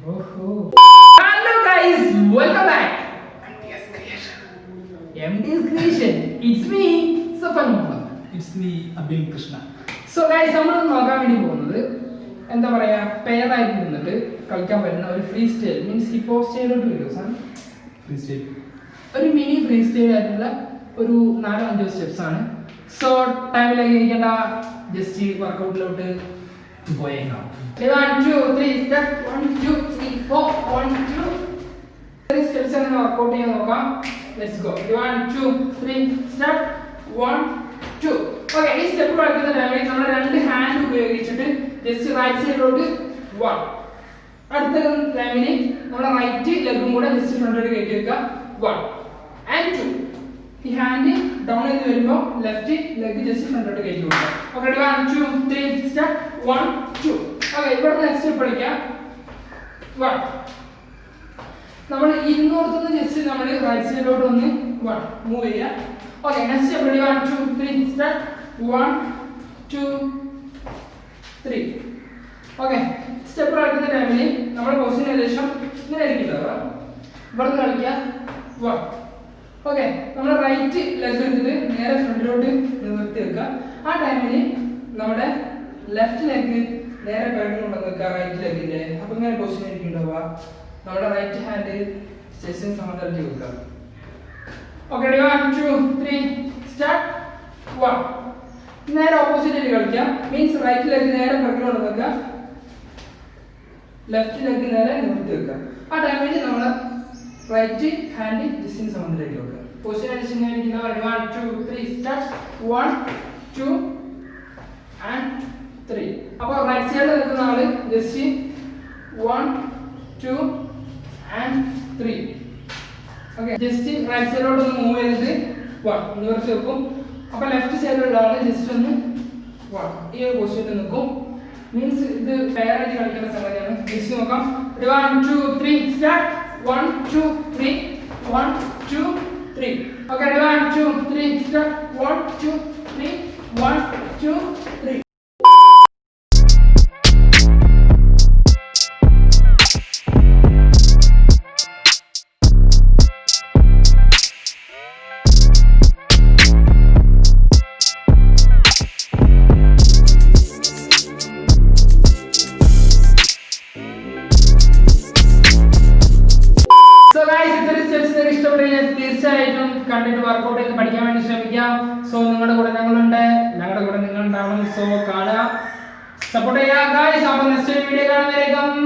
Oh. Hello guys, welcome back. MDS CREATION. It's me, Subcrib. It's me, Abin Krishna. So guys, നമ്മൾ നോക്കാൻ വേണ്ടി പോകുന്നത് എന്താ പറയാ പെയർ ആയിട്ട് നിന്നിട്ട് കളിക്കാൻ പറ്റുന്ന ഒരു free style means hip hop സ്റ്റൈലോട്ട് വരും സാർ. Free style. ഒരു മിനി ഫ്രീ സ്റ്റൈൽ ആയിട്ടുള്ള ഒരു 4-5 സ്റ്റെപ്സ് ആണ്. സോ ടൈമിലേക്ക് ഇരിക്കേണ്ട ജസ്റ്റ് വർക്കൗട്ടിലോട്ട് പോയേക്കാം. 1 2 3 സ്റ്റെപ്പ് 1 2 3 4 1 2 3 സ്റ്റെപ്സ് ആണ് വർക്കൗട്ട് ചെയ്യാൻ നോക്കാം. Let's go. 1 2 3 സ്റ്റെപ്പ് 1 2. ഓക്കേ, ഈ സ്റ്റെപ്പ് കളിക്കുന്ന ടൈമിൽ നമ്മൾ രണ്ട് ഹാൻഡ് ഉപയോഗിച്ചിട്ട് ജസ്റ്റ് റൈറ്റ് സൈഡിലോട്ട് 1. അടുത്ത ടൈമിൽ നമ്മൾ റൈറ്റ് ലെഗും കൂടെ ജസ്റ്റ് ഫ്രണ്ടിലോട്ട് കയറ്റി വെക്കുക 1 and 2. ഈ ഹാൻഡ് ഡൗൺ ചെയ്ത് വരുമ്പോൾ ലെഫ്റ്റ് ലെഗ് ജസ്റ്റ് ഫ്രണ്ടിലോട്ട് കയറ്റി വെക്കുക. Okay, 1 2 3 step 1 2. ഓക്കേ, ഇവിടെ നെക്സ്റ്റ് സ്റ്റെപ്പ് കളിക്കാം 1. നമ്മൾ ഇരുന്നോടത്തുനിന്ന് ജസ്റ്റ് നമ്മൾ റൈറ്റ് സൈഡിലോട്ട് ഒന്ന് 1 മൂവ് ചെയ്യുക. Okay, next step 1 2 3 step 1 2 3. Okay, step കളിക്കുന്ന ടൈമിൽ നമ്മുടെ പൊസിഷൻ ഏകദേശം ഇങ്ങനെ ഇരിക്കുന്നുണ്ടാവുക. ഇവിടെ നിന്ന് കളിക്കുക 1. ഓക്കേ, നമ്മൾ റൈറ്റ് ലെഗ് എടുത്തിട്ട് നേരെ ഫ്രണ്ടിലോട്ട് നിർത്തി വെക്കുക. ആ ടൈമിൽ നമ്മുടെ ലെഫ്റ്റ് ലെഗ് നേരെ കിടന്നുകൊണ്ട് വെക്കുക റൈറ്റ് ലെഗിന്റെ. അപ്പൊ ഇങ്ങനെ പൊസിഷൻ ഇരിക്കുന്നുണ്ടാവുക. നമ്മുടെ റൈറ്റ് ഹാൻഡ് ചെസ്റ്റിന് സമാന്തരത്തിൽ വെക്കുക. Okay, 1 2 3 start 1. നേരെ ഓപ്പോസിറ്റ് കളിക്കാം. മീൻസ് റൈറ്റ് ലെഗ് നേരെ കിടന്നുകൊണ്ട് വെക്കുക, ലെഫ്റ്റ് ലെഗ് നേരെ നിർത്തി വെക്കുക. ആ ടൈമിൽ നമ്മൾ റൈറ്റ് ഹാൻഡ് ജസ്റ്റിന് സമാന്തരത്തിൽ വെക്കുക. പൊസിഷൻ അനുസരിച്ചിരിക്കുന്ന 1 2 3 സ്റ്റാർട്ട് 1 2 and 3. അപ്പോൾ റൈറ്റ് സൈഡിൽ നിൽക്കുന്ന ആള് just 1 2 and 3. Okay, just right സൈഡിലോട്ട് ഒന്ന് മൂവ് ചെയ്തിട്ട് 1 നിവർത്തി വെക്കും. അപ്പോൾ ലെഫ്റ്റ് സൈഡിലുള്ള ആള് ജസ്റ്റ് ഒന്ന് 1 ഈ ഒരു പൊസിഷനിൽ നിൽക്കും. മീൻസ് ഇത് പെയർ ആയിട്ട് കളിക്കുന്ന സംഗതിയാണ്. ജസ്റ്റ് നോക്കാം. 1 2 3 സ്റ്റാർട്ട് 1 2 3 1 2 3. Okay, 1 2 3 start 1 2 3 1 2 3. തീർച്ചയായിട്ടും കണ്ടിട്ട് വർക്കൗട്ട് ചെയ്ത് പഠിക്കാൻ വേണ്ടി ശ്രമിക്കാം. സോ നിങ്ങളുടെ കൂടെ ഞങ്ങളുണ്ട്, ഞങ്ങളുടെ കൂടെ നിങ്ങൾ ഉണ്ടാവണം. സോ കാണുക, സപ്പോർട്ട് ചെയ്യുക ഗൈസ്. അപ്പോൾ നെക്സ്റ്റ് വീഡിയോ കാണുന്നതിലേക്കും